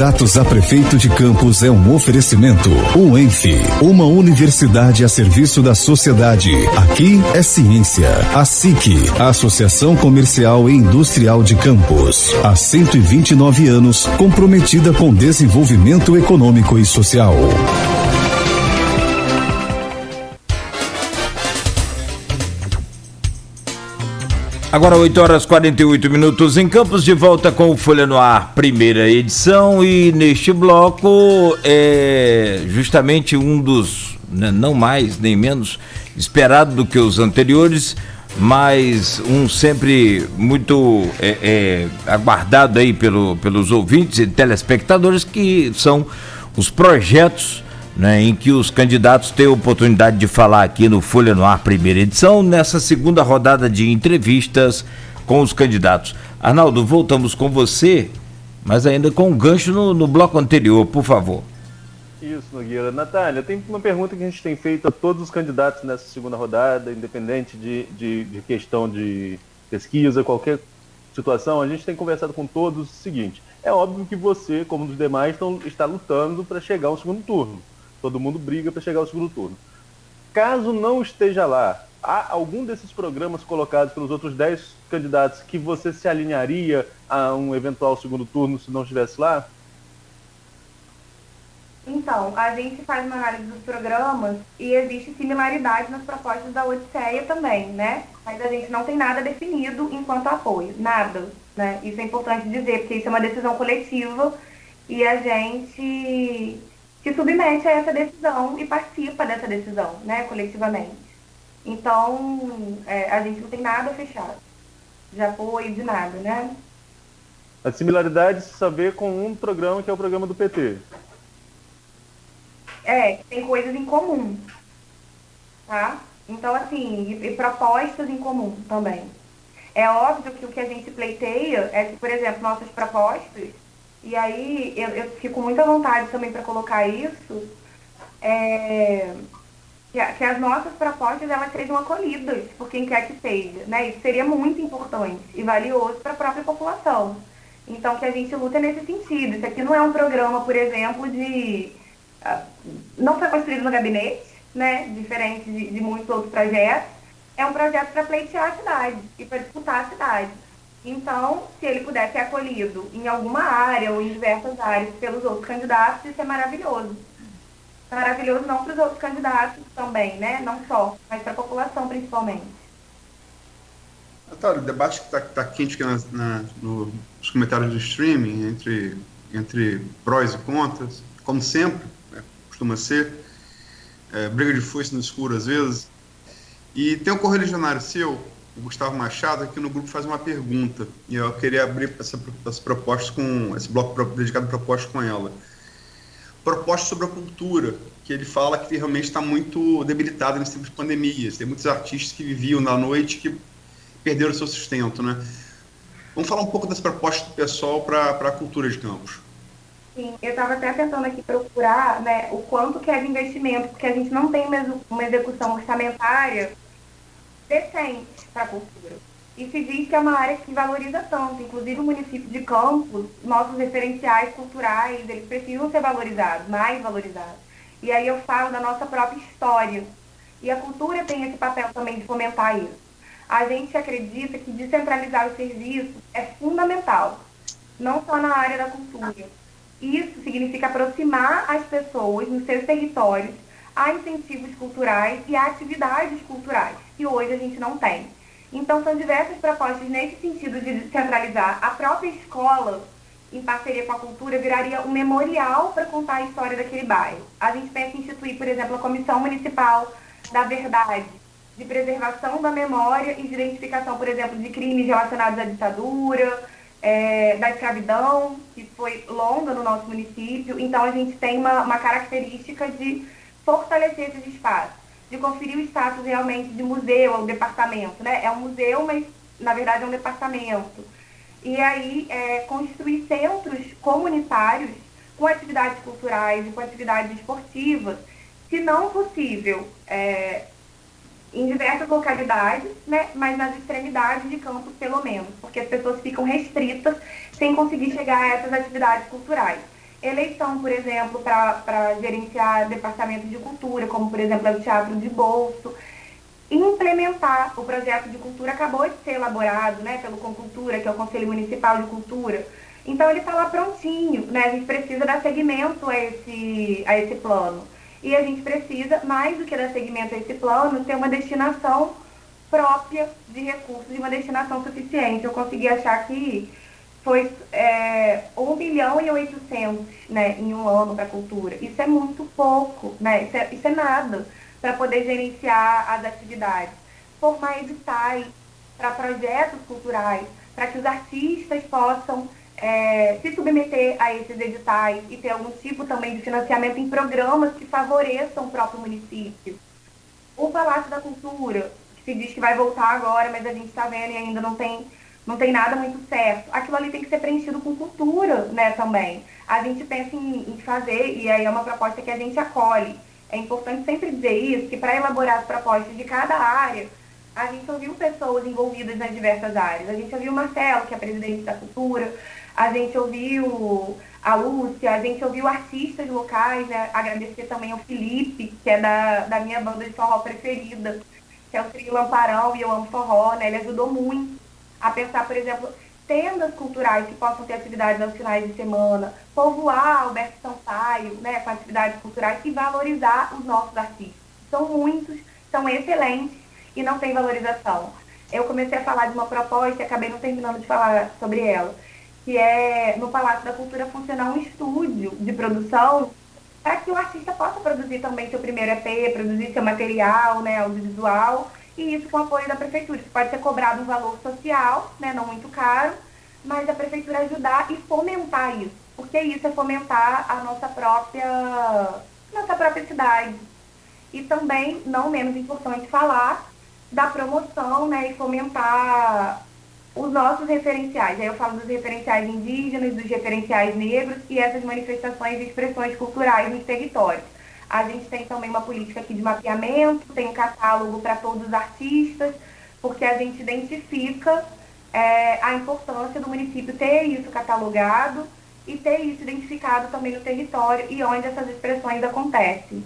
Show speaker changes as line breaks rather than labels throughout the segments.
Candidatos a prefeito de Campos é um oferecimento. UENF, uma universidade a serviço da sociedade. Aqui é ciência. A SIC, a Associação Comercial e Industrial de Campos. Há 129 anos, comprometida com desenvolvimento econômico e social.
Agora 8h48 em Campos, de volta com o Folha no Ar, primeira edição, e neste bloco é justamente um dos, não mais nem menos, esperado do que os anteriores, mas um sempre muito aguardado aí pelos ouvintes e telespectadores, que são os projetos, né, em que os candidatos têm a oportunidade de falar aqui no Folha no Ar, primeira edição, nessa segunda rodada de entrevistas com os candidatos. Arnaldo, voltamos com você, mas ainda com um gancho no bloco anterior, por favor.
Isso, Nogueira. Natália, tem uma pergunta que a gente tem feito a todos os candidatos nessa segunda rodada, independente de questão de pesquisa, qualquer situação, a gente tem conversado com todos o seguinte: é óbvio que você, como os demais, está lutando para chegar ao segundo turno. Todo mundo briga para chegar ao segundo turno. Caso não esteja lá, há algum desses programas colocados pelos outros 10 candidatos que você se alinharia a um eventual segundo turno se não estivesse lá?
Então, a gente faz uma análise dos programas e existe similaridade nas propostas da Odisseia também, né? Mas a gente não tem nada definido enquanto apoio, nada, né? Isso é importante dizer, porque isso é uma decisão coletiva e a gente se submete a essa decisão e participa dessa decisão, né, coletivamente. Então, a gente não tem nada fechado de apoio, de nada, né?
A similaridade se saber com um programa que é o programa do PT.
Tem coisas em comum, tá? Então, assim, e propostas em comum também. É óbvio que o que a gente pleiteia é que, por exemplo, nossas propostas, e aí eu fico com muita vontade também para colocar isso, que as nossas propostas elas sejam acolhidas por quem quer que seja, né? Isso seria muito importante e valioso para a própria população. Então, que a gente luta nesse sentido. Isso aqui não é um programa, por exemplo, não foi construído no gabinete, né? Diferente de muitos outros projetos. É um projeto para pleitear a cidade e para disputar a cidade. Então, se ele puder ser acolhido em alguma área ou em diversas áreas pelos outros candidatos, isso é maravilhoso. Maravilhoso não para os outros candidatos também, né? Não só, mas para a população principalmente.
Natália, o debate que está quente aqui nos comentários do streaming, entre prós e contras, como sempre, né, costuma ser, briga de foice no escuro às vezes. E tem um correligionário seu, o Gustavo Machado, aqui no grupo faz uma pergunta, e eu queria abrir essa proposta com esse bloco dedicado a propostas com ela. Proposta sobre a cultura, que ele fala que realmente está muito debilitada nesse tempo de pandemias. Tem muitos artistas que viviam na noite que perderam o seu sustento, né? Vamos falar um pouco dessa proposta do pessoal para a cultura de Campos.
Sim, eu estava até tentando aqui procurar, né, o quanto que é de investimento, porque a gente não tem mesmo uma execução orçamentária decente para a cultura. E se diz que é uma área que valoriza tanto, inclusive o município de Campos, nossos referenciais culturais, eles precisam ser valorizados, mais valorizados. E aí eu falo da nossa própria história. E a cultura tem esse papel também de fomentar isso. A gente acredita que descentralizar o serviço é fundamental, não só na área da cultura. Isso significa aproximar as pessoas nos seus territórios a incentivos culturais e a atividades culturais, que hoje a gente não tem. Então, são diversas propostas nesse sentido de descentralizar. A própria escola, em parceria com a cultura, viraria um memorial para contar a história daquele bairro. A gente pensa em instituir, por exemplo, a Comissão Municipal da Verdade, de preservação da memória e de identificação, por exemplo, de crimes relacionados à ditadura, da escravidão, que foi longa no nosso município. Então, a gente tem uma característica de fortalecer esses espaços, de conferir o status realmente de museu ao departamento, né? É um museu, mas, na verdade, é um departamento. E aí, construir centros comunitários com atividades culturais e com atividades esportivas, se não possível, em diversas localidades, né, mas nas extremidades de Campos, pelo menos, porque as pessoas ficam restritas sem conseguir chegar a essas atividades culturais. eleição, por exemplo, para gerenciar departamentos de cultura, como, por exemplo, o Teatro de Bolso, implementar o projeto de cultura acabou de ser elaborado, né, pelo Concultura, que é o Conselho Municipal de Cultura. Então ele está lá prontinho, né? A gente precisa dar seguimento a esse plano. E a gente precisa, mais do que dar seguimento a esse plano, ter uma destinação própria de recursos e uma destinação suficiente. Eu consegui achar que foi 1 bilhão e 800, né, em um ano para a cultura. Isso é muito pouco, né? Isso é nada para poder gerenciar as atividades. Formar editais para projetos culturais, para que os artistas possam se submeter a esses editais e ter algum tipo também de financiamento em programas que favoreçam o próprio município. O Palácio da Cultura, que se diz que vai voltar agora, mas a gente está vendo e ainda não tem nada muito certo. Aquilo ali tem que ser preenchido com cultura, né, também. A gente pensa em fazer, e aí é uma proposta que a gente acolhe. É importante sempre dizer isso, que para elaborar as propostas de cada área, a gente ouviu pessoas envolvidas nas diversas áreas. A gente ouviu o Marcelo, que é presidente da Cultura, a gente ouviu a Lúcia, a gente ouviu artistas locais, né? Agradecer também ao Felipe, que é da minha banda de forró preferida, que é o Trio Lamparão, e eu amo forró, né? Ele ajudou muito a pensar, por exemplo, tendas culturais que possam ter atividades aos finais de semana, povoar Alberto Sampaio, né, com atividades culturais e valorizar os nossos artistas. São muitos, são excelentes e não tem valorização. Eu comecei a falar de uma proposta e acabei não terminando de falar sobre ela, que é no Palácio da Cultura funcionar um estúdio de produção para que o artista possa produzir também seu primeiro EP, produzir seu material, né, audiovisual, e isso com apoio da prefeitura. Isso pode ser cobrado um valor social, né, não muito caro, mas a prefeitura ajudar e fomentar isso, porque isso é fomentar a nossa própria cidade. E também, não menos importante, falar da promoção, né, e fomentar os nossos referenciais. Aí eu falo dos referenciais indígenas, dos referenciais negros e essas manifestações e expressões culturais nos territórios. A gente tem também uma política aqui de mapeamento, tem um catálogo para todos os artistas, porque a gente identifica a importância do município ter isso catalogado e ter isso identificado também no território e onde essas expressões acontecem.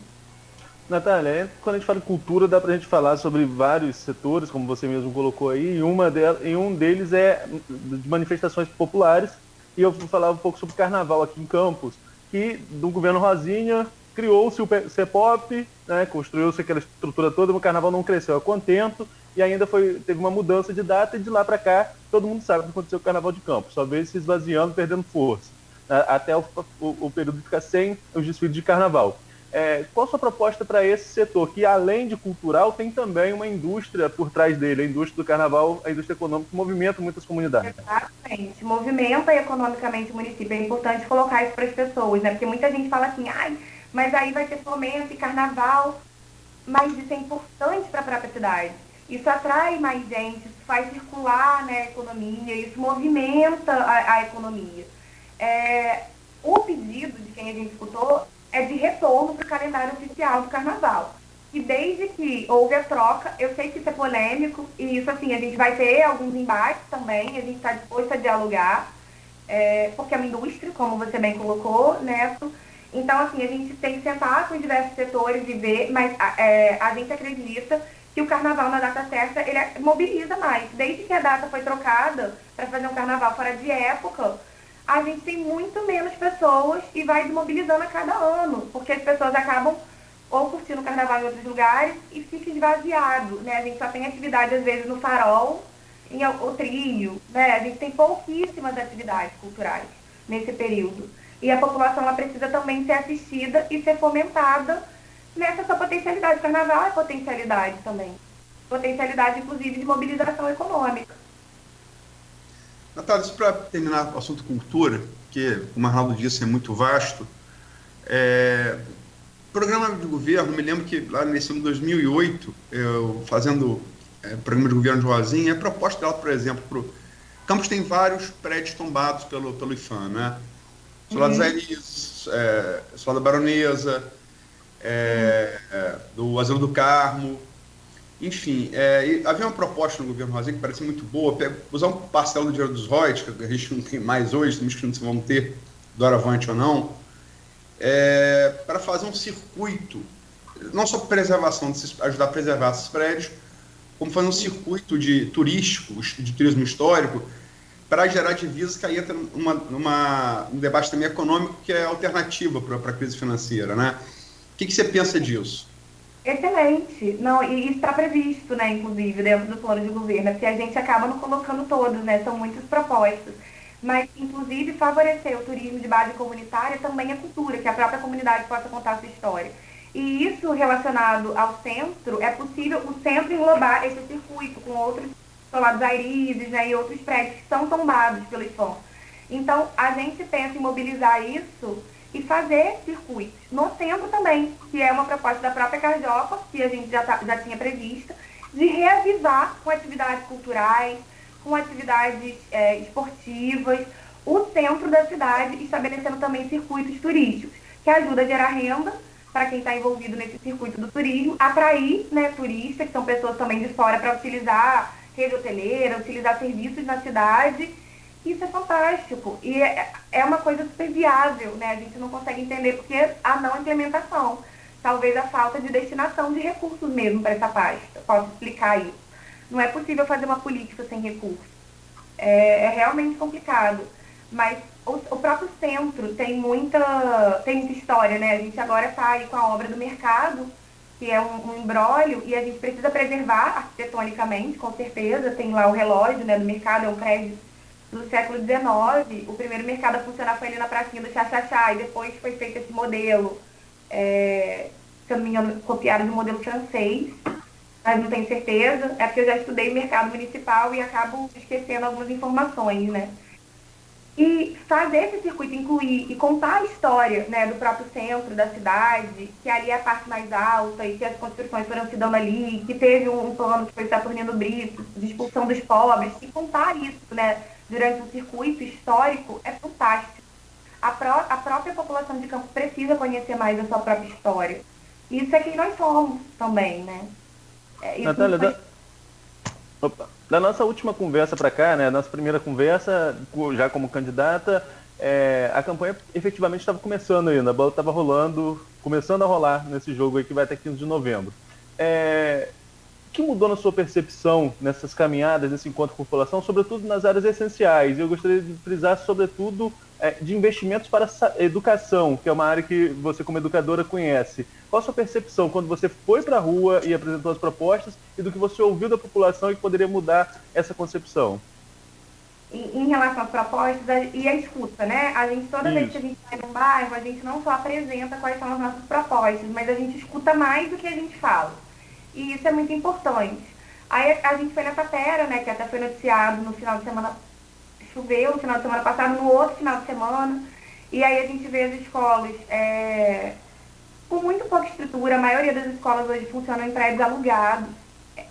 Natália, quando a gente fala de cultura, dá para a gente falar sobre vários setores, como você mesmo colocou aí, e um deles é de manifestações populares, e eu vou falar um pouco sobre o carnaval aqui em Campos, que do governo Rosinha criou-se o CEPOP, né, construiu-se aquela estrutura toda, mas o carnaval não cresceu a contento, e ainda teve uma mudança de data, e de lá para cá, todo mundo sabe o que aconteceu com o carnaval de Campos, só veio se esvaziando, perdendo força, até o período de ficar sem os desfiles de carnaval. Qual a sua proposta para esse setor, que além de cultural, tem também uma indústria por trás dele, a indústria do carnaval, a indústria econômica, que movimenta muitas comunidades?
Exatamente, movimenta economicamente o município, é importante colocar isso para as pessoas, né? Porque muita gente fala assim, mas aí vai ter fomento e carnaval, mas isso é importante para a própria cidade. Isso atrai mais gente, isso faz circular, né, a economia, isso movimenta a economia. O pedido de quem a gente escutou é de retorno para o calendário oficial do carnaval. E desde que houve a troca, eu sei que isso é polêmico, e isso, assim, a gente vai ter alguns embates também, a gente está disposto a dialogar, porque é uma indústria, como você bem colocou, Neto. Então, assim, a gente tem que sentar com diversos setores e ver, mas a gente acredita que o carnaval na data certa, ele mobiliza mais. Desde que a data foi trocada para fazer um carnaval fora de época, a gente tem muito menos pessoas e vai desmobilizando a cada ano, porque as pessoas acabam ou curtindo o carnaval em outros lugares e fica esvaziado, né? A gente só tem atividade, às vezes, no Farol, o Trio, né? A gente tem pouquíssimas atividades culturais nesse período. E a população ela precisa também ser assistida e ser fomentada nessa sua potencialidade. O carnaval é potencialidade também. Potencialidade, inclusive, de mobilização econômica.
Natália, para terminar o assunto cultura, que, como o Arnaldo disse, é muito vasto, programa de governo, me lembro que lá nesse ano de 2008, eu fazendo programa de governo de Rosinha, a proposta dela, por exemplo, Campos tem vários prédios tombados pelo IFAM, né? Solar das Elias, Solar da Baronesa, do Asilo do Carmo, enfim, havia uma proposta no governo Rosinha que parecia muito boa, usar um parcelo do dinheiro dos royalties, que a gente não tem mais hoje, temos que não vão ter, doravante ou não, para fazer um circuito, não só preservação, ajudar a preservar esses prédios, como fazer um circuito turístico, de turismo histórico, para gerar divisas, que aí entra um debate também econômico, que é alternativa para a crise financeira, né? O que você pensa disso?
Excelente. Não, e isso está previsto, né, inclusive, dentro do plano de governo, porque a gente acaba não colocando todos, né? São muitas propostas. Mas, inclusive, favorecer o turismo de base comunitária também é cultura, que a própria comunidade possa contar a sua história. E isso relacionado ao centro, é possível o centro englobar esse circuito com outros solados Airizes, né, e outros prédios que são tombados pelo esforço. Então, a gente pensa em mobilizar isso e fazer circuitos no centro também, que é uma proposta da própria Carjopa, que a gente já tinha prevista, de reavivar com atividades culturais, com atividades esportivas, o centro da cidade, estabelecendo também circuitos turísticos, que ajuda a gerar renda para quem está envolvido nesse circuito do turismo, atrair, né, turistas, que são pessoas também de fora, para utilizar rede hoteleira, utilizar serviços na cidade. Isso é fantástico e é uma coisa super viável, né? A gente não consegue entender porque a não implementação, talvez a falta de destinação de recursos mesmo para essa pasta. Posso explicar isso. Não é possível fazer uma política sem recursos. É realmente complicado. Mas o próprio centro tem muita história, né? A gente agora está aí com a obra do mercado, que é um imbróglio, e a gente precisa preservar arquitetonicamente, com certeza. Tem lá o relógio, né, do mercado, é um prédio do século XIX. O primeiro mercado a funcionar foi ali na pracinha do Xaxaxá, e depois foi feito esse modelo, se eu não me engano, copiado de um modelo francês, mas não tenho certeza. É porque eu já estudei mercado municipal e acabo esquecendo algumas informações, né? E fazer esse circuito, incluir e contar a história, né, do próprio centro da cidade, que ali é a parte mais alta e que as construções foram se dando ali, que teve um plano que foi Saturnino Brito, de expulsão dos pobres, e contar isso, né, durante um circuito histórico é fantástico. A própria população de campo precisa conhecer mais a sua própria história. Isso é quem nós somos também, né?
Natália, da nossa última conversa para cá, né, nossa primeira conversa, já como candidata, a campanha efetivamente estava começando ainda, a bola estava rolando, começando a rolar nesse jogo aí que vai até 15 de novembro. O que mudou na sua percepção nessas caminhadas, nesse encontro com a população, sobretudo nas áreas essenciais? Eu gostaria de frisar, sobretudo, de investimentos para a educação, que é uma área que você, como educadora, conhece. Qual a sua percepção quando você foi para a rua e apresentou as propostas e do que você ouviu da população e que poderia mudar essa concepção?
Em relação às propostas e a escuta, né? A gente, toda vez que a gente vai num bairro, a gente não só apresenta quais são as nossas propostas, mas a gente escuta mais do que a gente fala. E isso é muito importante. Aí a gente foi na Tapera, né, que até foi noticiado no final de semana, choveu no final de semana passado, no outro final de semana, e aí a gente vê as escolas com muito pouca estrutura. A maioria das escolas hoje funcionam em prédios alugados.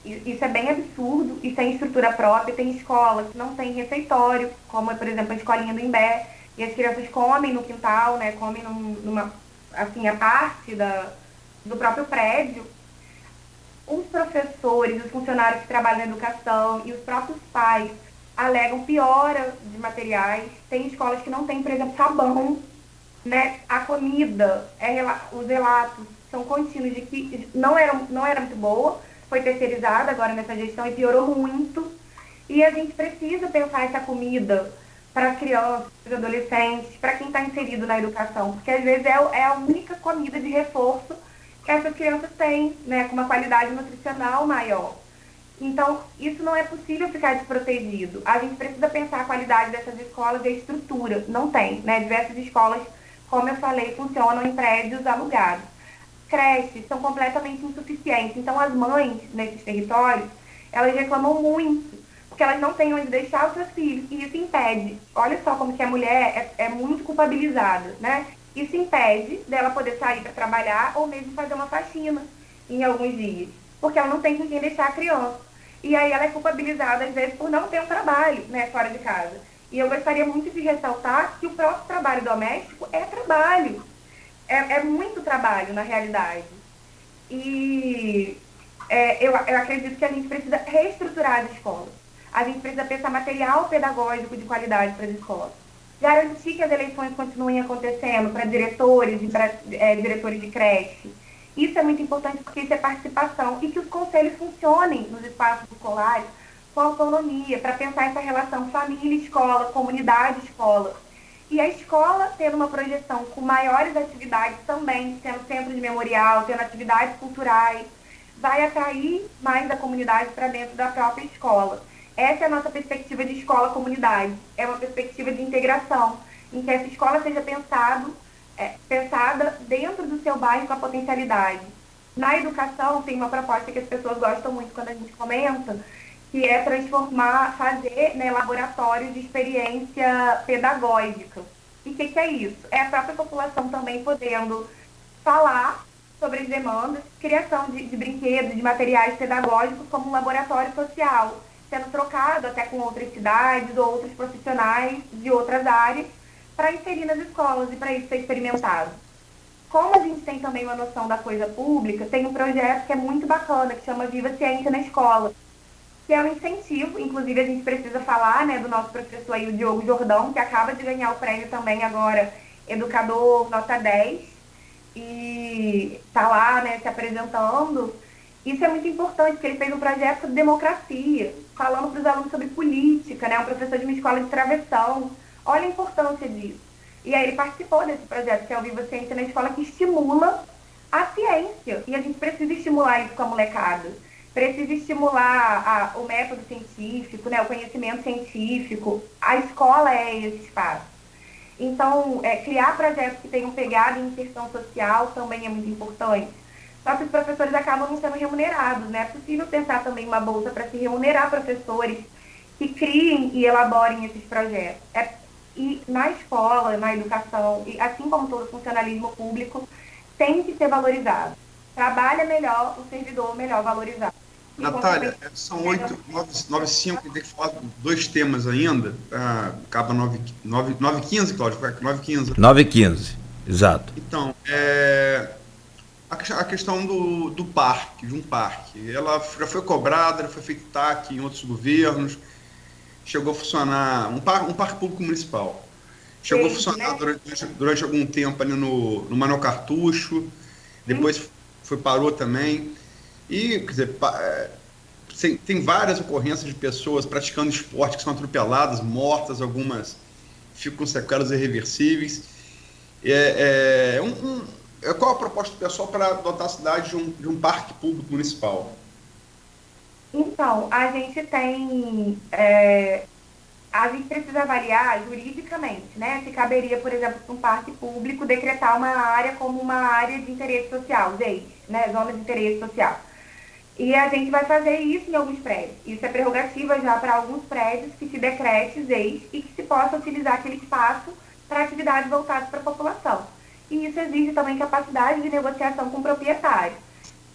Isso é bem absurdo, e sem estrutura própria. Tem escolas que não têm refeitório, como, por exemplo, a escolinha do Imbé, e as crianças comem no quintal, né, comem assim, a parte do próprio prédio. Os professores, os funcionários que trabalham na educação e os próprios pais alegam piora de materiais. Tem escolas que não têm, por exemplo, sabão, né? A comida, os relatos são contínuos de que não era muito boa, foi terceirizada agora nessa gestão e piorou muito. E a gente precisa pensar essa comida para as crianças, para os adolescentes, para quem está inserido na educação, porque às vezes é a única comida de reforço que essas crianças têm, né, com uma qualidade nutricional maior. Então, isso não é possível ficar desprotegido. A gente precisa pensar a qualidade dessas escolas e a estrutura. Não tem, né? Diversas escolas, como eu falei, funcionam em prédios alugados. Creches são completamente insuficientes. Então, as mães nesses territórios, elas reclamam muito, porque elas não têm onde deixar os seus filhos. E isso impede. Olha só como que a mulher é muito culpabilizada, né? Isso impede dela poder sair para trabalhar ou mesmo fazer uma faxina em alguns dias, porque ela não tem com quem deixar a criança. E aí ela é culpabilizada, às vezes, por não ter um trabalho, né, fora de casa. E eu gostaria muito de ressaltar que o próprio trabalho doméstico é trabalho. É muito trabalho, na realidade. E eu acredito que a gente precisa reestruturar as escolas. A gente precisa pensar material pedagógico de qualidade para as escolas. garantir que as eleições continuem acontecendo para diretores e para diretores de creche. Isso é muito importante porque isso é participação e que os conselhos funcionem nos espaços escolares com autonomia, para pensar essa relação família-escola, comunidade-escola. E a escola tendo uma projeção com maiores atividades também, sendo centro de memorial, tendo atividades culturais, vai atrair mais a comunidade para dentro da própria escola. Essa é a nossa perspectiva de escola-comunidade. É uma perspectiva de integração, em que essa escola seja pensada dentro do seu bairro com a potencialidade. Na educação, tem uma proposta que as pessoas gostam muito quando a gente comenta, que é fazer, né, laboratórios de experiência pedagógica. E o que é isso? É a própria população também podendo falar sobre as demandas, criação de brinquedos, de materiais pedagógicos como um laboratório social, sendo trocado até com outras cidades ou outros profissionais de outras áreas para inserir nas escolas e para isso ser experimentado. Como a gente tem também uma noção da coisa pública, tem um projeto que é muito bacana, que chama Viva Ciência na Escola, que é um incentivo, inclusive a gente precisa falar, né, do nosso professor aí, o Diogo Jordão, que acaba de ganhar o prêmio também agora, Educador Nota 10, e está lá, né, se apresentando. Isso é muito importante, porque ele fez um projeto sobre democracia, falando para os alunos sobre política, né, um professor de uma escola de travessão. Olha a importância disso. E aí ele participou desse projeto, que é o Viva Ciência na Escola, que estimula a ciência, e a gente precisa estimular isso com a molecada. Precisa estimular o método científico, né, o conhecimento científico. A escola é esse espaço. Então, criar projetos que tenham pegada em inserção social também é muito importante. Só que os professores acabam não sendo remunerados, né? É possível pensar também uma bolsa para se remunerar professores que criem e elaborem esses projetos. E na escola, na educação, e assim como todo funcionalismo público, tem que ser valorizado. Trabalha melhor, o servidor melhor valorizado.
Natália, são 8h05, tem que falar de 2 temas ainda. Acaba 9h15, Cláudio? 9h15.
9h15, exato.
Então, a questão do parque, de um parque. Ela já foi cobrada, já foi feito TAC em outros governos. Chegou a funcionar, um parque público municipal. Chegou a funcionar durante algum tempo ali no Manuel Cartucho. Depois parou também. E, quer dizer, tem várias ocorrências de pessoas praticando esporte que são atropeladas, mortas, algumas ficam com sequelas irreversíveis. Qual a proposta do pessoal para dotar a cidade de um parque público municipal?
Então, a gente precisa avaliar juridicamente, né? Se caberia, por exemplo, para um parque público decretar uma área como uma área de interesse social, né? Zona de interesse social. E a gente vai fazer isso em alguns prédios. Isso é prerrogativa já para alguns prédios que se decrete ZEIS e que se possa utilizar aquele espaço para atividades voltadas para a população. E isso exige também capacidade de negociação com o proprietário.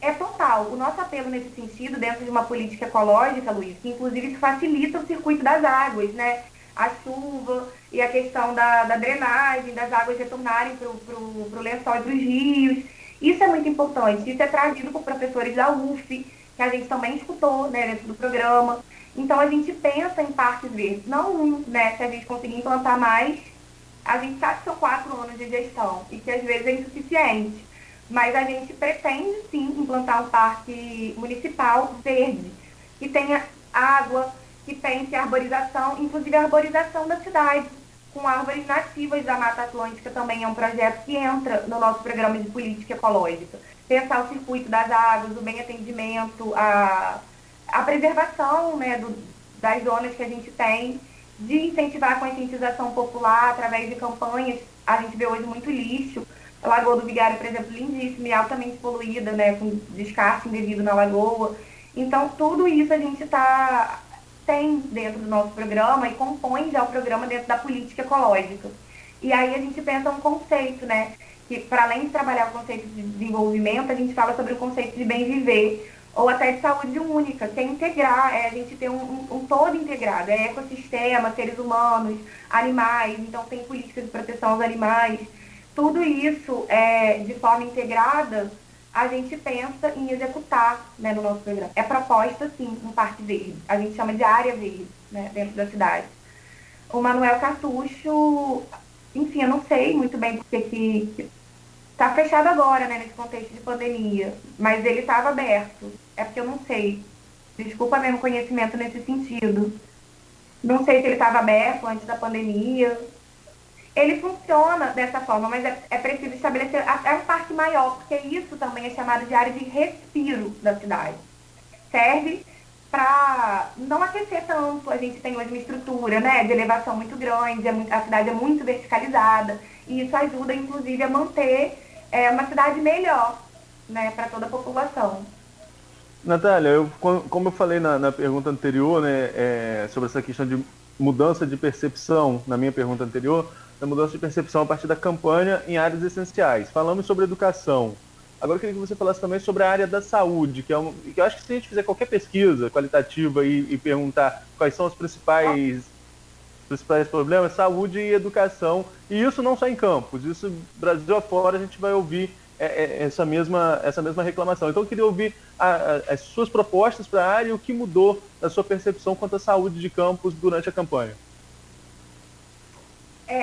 É total. O nosso apelo nesse sentido, dentro de uma política ecológica, Luiz, que inclusive isso facilita o circuito das águas, né? A chuva e a questão da drenagem, das águas retornarem para o lençol e para os rios. Isso é muito importante. Isso é trazido por professores da UF, que a gente também escutou, né, dentro do programa. Então, a gente pensa em parques verdes. Não, né, se a gente conseguir implantar mais, a gente sabe que são 4 anos de gestão e que às vezes é insuficiente. Mas a gente pretende, sim, implantar um parque municipal verde, que tenha água, que pense a arborização, inclusive a arborização da cidade, com árvores nativas da Mata Atlântica também é um projeto que entra no nosso programa de política ecológica. Pensar o circuito das águas, o bem atendimento, a preservação, né, das zonas que a gente tem, de incentivar a conscientização popular através de campanhas. A gente vê hoje muito lixo. A Lagoa do Vigário, por exemplo, lindíssima e altamente poluída, né, com descarte indevido na lagoa. Então, tudo isso a gente tem dentro do nosso programa e compõe já o programa dentro da política ecológica. E aí a gente pensa um conceito, né, que para além de trabalhar o conceito de desenvolvimento, a gente fala sobre o conceito de bem viver, ou até de saúde única, que é integrar, a gente ter um todo integrado, ecossistema, seres humanos, animais, então tem políticas de proteção aos animais. Tudo isso, de forma integrada, a gente pensa em executar, né, no nosso programa. É proposta, sim, um parque verde. A gente chama de área verde, né, dentro da cidade. O Manuel Cartucho, enfim, eu não sei muito bem porque que tá fechado agora, né, nesse contexto de pandemia, mas ele estava aberto. É porque eu não sei. Desculpa mesmo conhecimento nesse sentido. Não sei se ele estava aberto antes da pandemia. Ele funciona dessa forma, mas é preciso estabelecer até um parque maior, porque isso também é chamado de área de respiro da cidade. Serve para não aquecer tanto. A gente tem hoje uma estrutura, né, de elevação muito grande, a cidade é muito verticalizada, e isso ajuda, inclusive, a manter uma cidade melhor, né, para toda a população.
Natália, como eu falei na pergunta anterior, né, sobre essa questão de mudança de percepção, na minha pergunta anterior, da mudança de percepção a partir da campanha em áreas essenciais. Falamos sobre educação. Agora eu queria que você falasse também sobre a área da saúde, que eu acho que se a gente fizer qualquer pesquisa qualitativa e perguntar quais são os principais problemas, saúde e educação, e isso não só em Campos, isso Brasil afora a gente vai ouvir essa mesma reclamação. Então eu queria ouvir as suas propostas para a área e o que mudou na sua percepção quanto à saúde de Campos durante a campanha.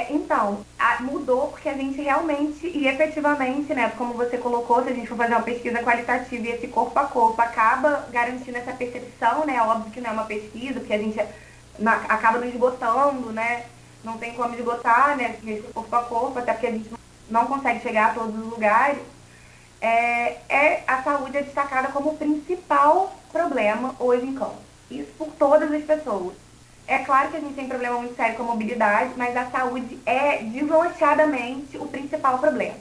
Então, mudou porque a gente realmente e efetivamente, né, como você colocou, se a gente for fazer uma pesquisa qualitativa e esse corpo a corpo acaba garantindo essa percepção, né, óbvio que não é uma pesquisa, porque a gente acaba nos esgotando, né, não tem como esgotar, né, esse corpo a corpo, até porque a gente não consegue chegar a todos os lugares, a saúde é destacada como o principal problema hoje em Campos. Isso por todas as pessoas. É claro que a gente tem problema muito sério com a mobilidade, mas a saúde é deslanchadamente o principal problema.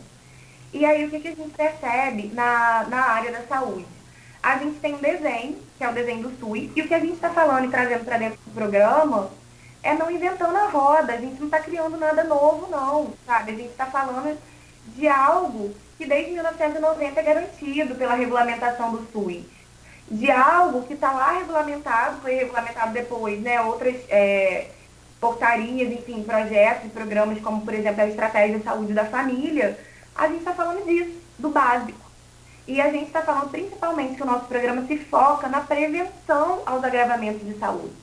E aí o que a gente percebe na área da saúde? A gente tem um desenho, que é o desenho do SUS, e o que a gente está falando e trazendo para dentro do programa é não inventando a roda, a gente não está criando nada novo, não, sabe? A gente está falando de algo que desde 1990 é garantido pela regulamentação do SUS. De algo que está lá regulamentado, foi regulamentado depois, né, outras portarias, enfim, projetos e programas, como, por exemplo, a Estratégia de Saúde da Família, a gente está falando disso, do básico. E a gente está falando principalmente que o nosso programa se foca na prevenção aos agravamentos de saúde.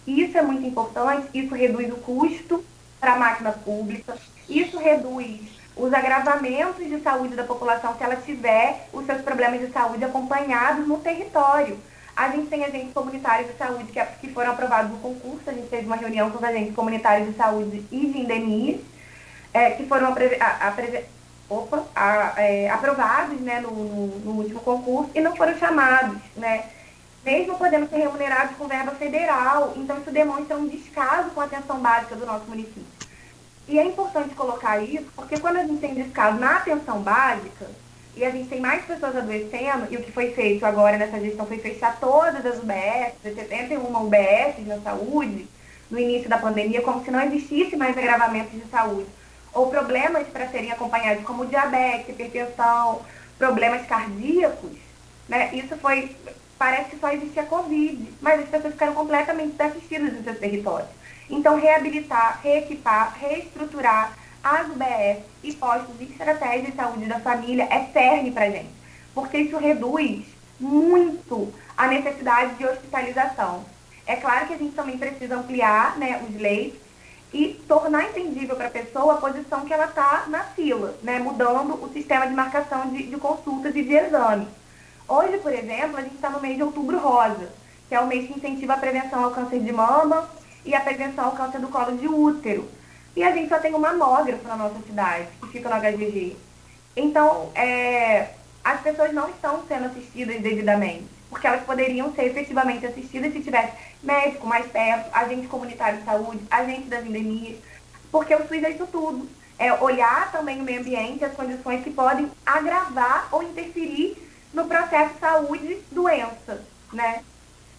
Isso é muito importante, isso reduz o custo para a máquina pública, isso reduz os agravamentos de saúde da população se ela tiver os seus problemas de saúde acompanhados no território. A gente tem agentes comunitários de saúde que foram aprovados no concurso, a gente teve uma reunião com os agentes comunitários de saúde e de endemias, que foram aprovados, né, no último concurso e não foram chamados, né, mesmo podendo ser remunerados com verba federal. Então isso demonstra um descaso com a atenção básica do nosso município. E é importante colocar isso, porque quando a gente tem descaso na atenção básica, e a gente tem mais pessoas adoecendo, e o que foi feito agora nessa gestão foi fechar todas as UBS, 71 UBS na saúde, no início da pandemia, como se não existisse mais agravamentos de saúde, ou problemas para serem acompanhados, como diabetes, hipertensão, problemas cardíacos, né? Isso parece que só existia Covid, mas as pessoas ficaram completamente desassistidas nos seus territórios. Então, reabilitar, reequipar, reestruturar as UBS e postos de estratégia de saúde da família é cerne para a gente, porque isso reduz muito a necessidade de hospitalização. É claro que a gente também precisa ampliar, né, os leitos e tornar entendível para a pessoa a posição que ela está na fila, né, mudando o sistema de marcação de consultas e de exames. Hoje, por exemplo, a gente está no mês de Outubro Rosa, que é o mês que incentiva a prevenção ao câncer de mama e a prevenção ao câncer do colo de útero. E a gente só tem um mamógrafo na nossa cidade, que fica no HGG. Então, as pessoas não estão sendo assistidas devidamente, porque elas poderiam ser efetivamente assistidas se tivesse médico mais perto, agente comunitário de saúde, agente das endemias, porque o SUS é isso tudo. É olhar também o meio ambiente, as condições que podem agravar ou interferir no processo de saúde-doença, né?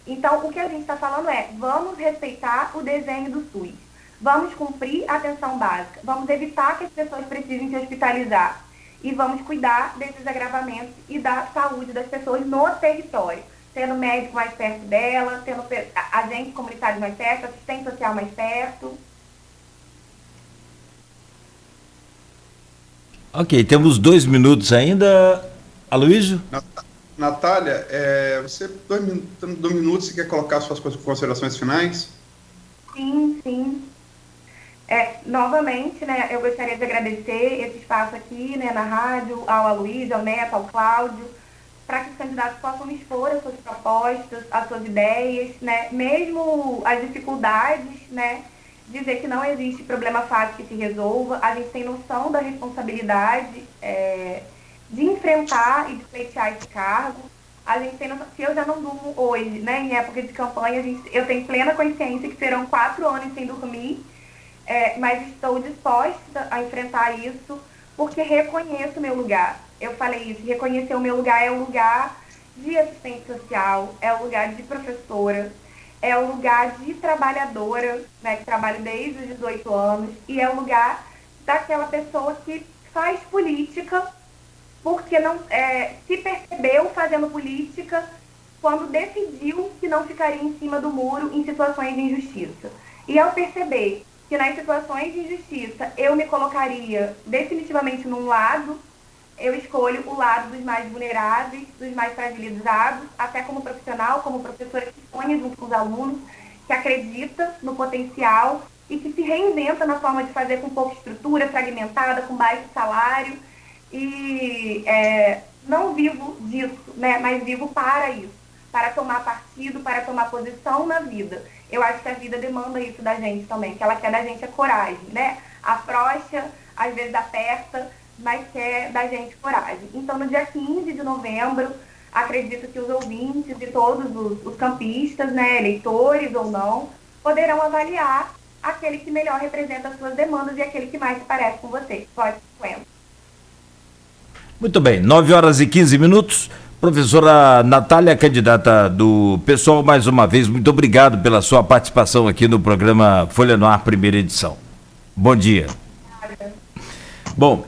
Então, o que a gente está falando vamos respeitar o desenho do SUS, vamos cumprir a atenção básica, vamos evitar que as pessoas precisem se hospitalizar e vamos cuidar desses agravamentos e da saúde das pessoas no território, tendo médico mais perto dela, tendo agentes comunitários mais perto, assistente social mais perto.
Ok, temos 2 minutos ainda. Aloysio?
Natália, você, 2 minutos, você quer colocar suas considerações finais?
Sim. Novamente, né, eu gostaria de agradecer esse espaço aqui, né, na rádio, ao Aloysio, ao Neto, ao Cláudio, para que os candidatos possam expor as suas propostas, as suas ideias, né, mesmo as dificuldades, né, dizer que não existe problema fácil que se resolva. A gente tem noção da responsabilidade de enfrentar e de pleitear esse cargo. A gente tem noção, se eu já não durmo hoje, né, em época de campanha, eu tenho plena consciência que serão 4 anos sem dormir, mas estou disposta a enfrentar isso porque reconheço o meu lugar. Eu falei isso, reconhecer o meu lugar é o lugar de assistente social, é o lugar de professora, é o lugar de trabalhadora, né, que trabalho desde os 18 anos, e é o lugar daquela pessoa que faz política porque não se percebeu fazendo política quando decidiu que não ficaria em cima do muro em situações de injustiça. E ao perceber que nas situações de injustiça eu me colocaria definitivamente num lado, eu escolho o lado dos mais vulneráveis, dos mais fragilizados, até como profissional, como professora que sonha junto com os alunos, que acredita no potencial e que se reinventa na forma de fazer com pouca estrutura, fragmentada, com baixo salário. E não vivo disso, né, mas vivo para isso, para tomar partido, para tomar posição na vida. Eu acho que a vida demanda isso da gente também, que ela quer da gente a coragem, né? Afrouxa, às vezes aperta, mas quer da gente coragem. Então, no dia 15 de novembro, acredito que os ouvintes e todos os campistas, né, eleitores ou não, poderão avaliar aquele que melhor representa as suas demandas e aquele que mais se parece com você. Pode ser.
Muito bem, 9h15. Professora Natália, candidata do PSOL, mais uma vez, muito obrigado pela sua participação aqui no programa Folha no Ar, primeira edição. Bom dia. Bom,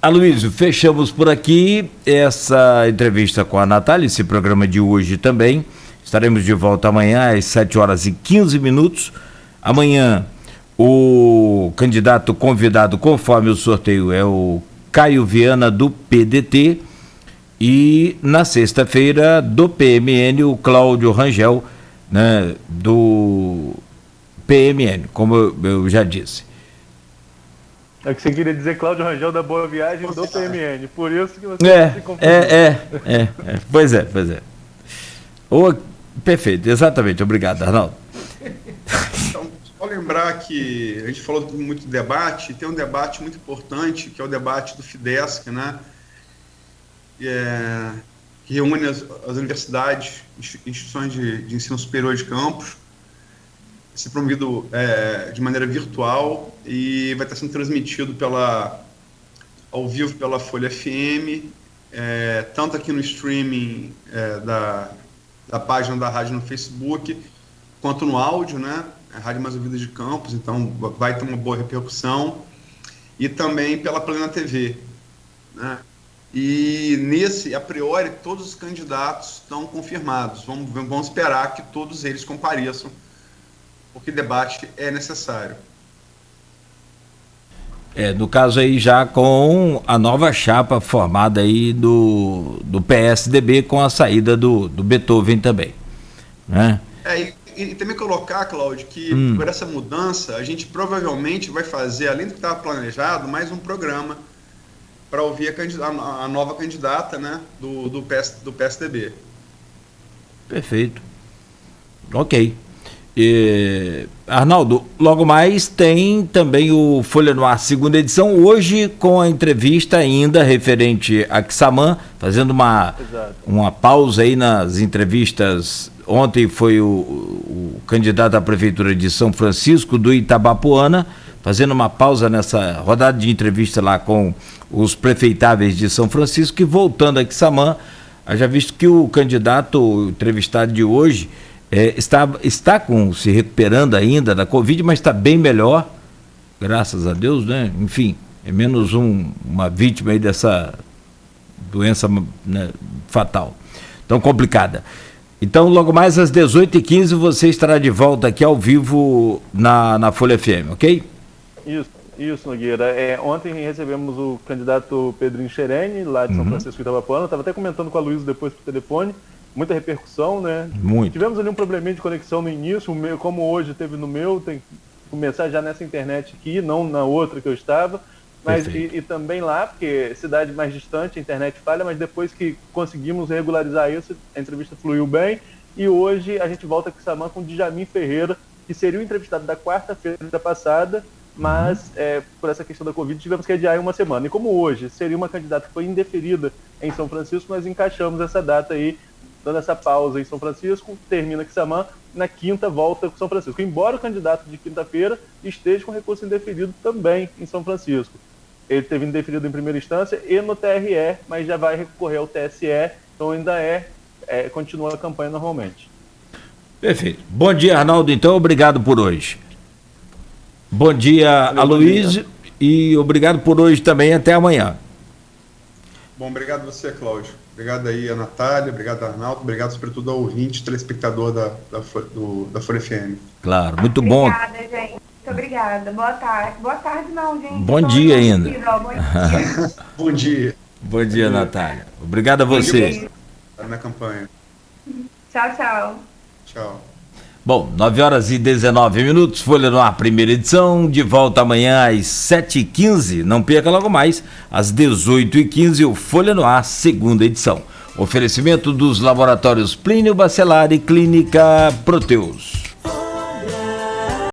Aloysio, fechamos por aqui essa entrevista com a Natália, esse programa de hoje também. Estaremos de volta amanhã às 7h15. Amanhã, o candidato convidado, conforme o sorteio, é o Caio Viana, do PDT, e na sexta-feira, do PMN, o Cláudio Rangel, né, do PMN, como eu já disse.
É que você queria dizer Cláudio Rangel da Boa Viagem do PMN, por isso que você se confundiu.
Pois é. Perfeito, exatamente, obrigado, Arnaldo.
Então, só lembrar que a gente falou muito de debate, tem um debate muito importante, que é o debate do FIDESC, né? Que reúne as universidades, instituições de ensino superior de Campos, vai ser promovido de maneira virtual e vai estar sendo transmitido ao vivo pela Folha FM, tanto aqui no streaming da página da rádio no Facebook, quanto no áudio, né? A Rádio Mais Ouvida de Campos, então vai ter uma boa repercussão, e também pela Plena TV, né? E nesse, a priori, todos os candidatos estão confirmados. Vamos esperar que todos eles compareçam, porque debate é necessário.
No caso aí já com a nova chapa formada aí do PSDB, com a saída do Beethoven também, né?
E também colocar, Cláudio, que por essa mudança a gente provavelmente vai fazer, além do que estava planejado, mais um programa para ouvir a nova candidata, né, do PSDB.
Perfeito. Ok. Arnaldo, logo mais tem também o Folha no Ar, segunda edição, hoje com a entrevista ainda referente a Quissamã, fazendo uma pausa aí nas entrevistas. Ontem foi o candidato à Prefeitura de São Francisco, do Itabapoana, fazendo uma pausa nessa rodada de entrevista lá com os prefeitáveis de São Francisco, e voltando a Quissamã, já visto que o candidato entrevistado de hoje está se recuperando ainda da Covid, mas está bem melhor, graças a Deus, né? Enfim, é menos uma vítima aí dessa doença, né, fatal, tão complicada. Então, logo mais às 18h15, você estará de volta aqui ao vivo na Folha FM, ok?
Isso, Nogueira. Ontem recebemos o candidato Pedrinho Xerene, lá de São Francisco Itabapoana. Estava até comentando com a Luísa depois por telefone. Muita repercussão, né?
Muito.
Tivemos ali um probleminha de conexão no início, como hoje teve no meu, começar já nessa internet aqui, não na outra que eu estava, mas e também lá, porque cidade mais distante, a internet falha, mas depois que conseguimos regularizar isso, a entrevista fluiu bem, e hoje a gente volta com o Samã com o Djamin Ferreira, que seria o entrevistado da quarta-feira passada, mas por essa questão da Covid tivemos que adiar em uma semana. E como hoje seria uma candidata que foi indeferida em São Francisco, nós encaixamos essa data aí, dando essa pausa em São Francisco, termina Quissamã, na quinta volta com São Francisco. Embora o candidato de quinta-feira esteja com recurso indeferido também em São Francisco. Ele teve indeferido em primeira instância e no TRE, mas já vai recorrer ao TSE, então ainda continua a campanha normalmente.
Perfeito. Bom dia, Arnaldo, então, obrigado por hoje. Bom dia, Aloysio, e obrigado por hoje também, até amanhã.
Bom, obrigado você, Cláudio. Obrigado aí a Natália, obrigado Arnaldo, obrigado sobretudo ao ouvinte, telespectador da Folha FM.
Claro, muito bom.
Obrigada, gente. Muito obrigada. Boa tarde. Boa tarde não, gente.
Bom dia ainda.
Bom dia.
Bom dia.
Bom dia, Natália. Obrigado a você.
Na campanha.
Tchau, tchau.
Tchau.
Bom, 9h19, Folha no Ar, primeira edição, de volta amanhã às 7h15, não perca logo mais, às 18h15, o Folha no Ar, segunda edição. Oferecimento dos laboratórios Plínio Bacelar e Clínica Proteus.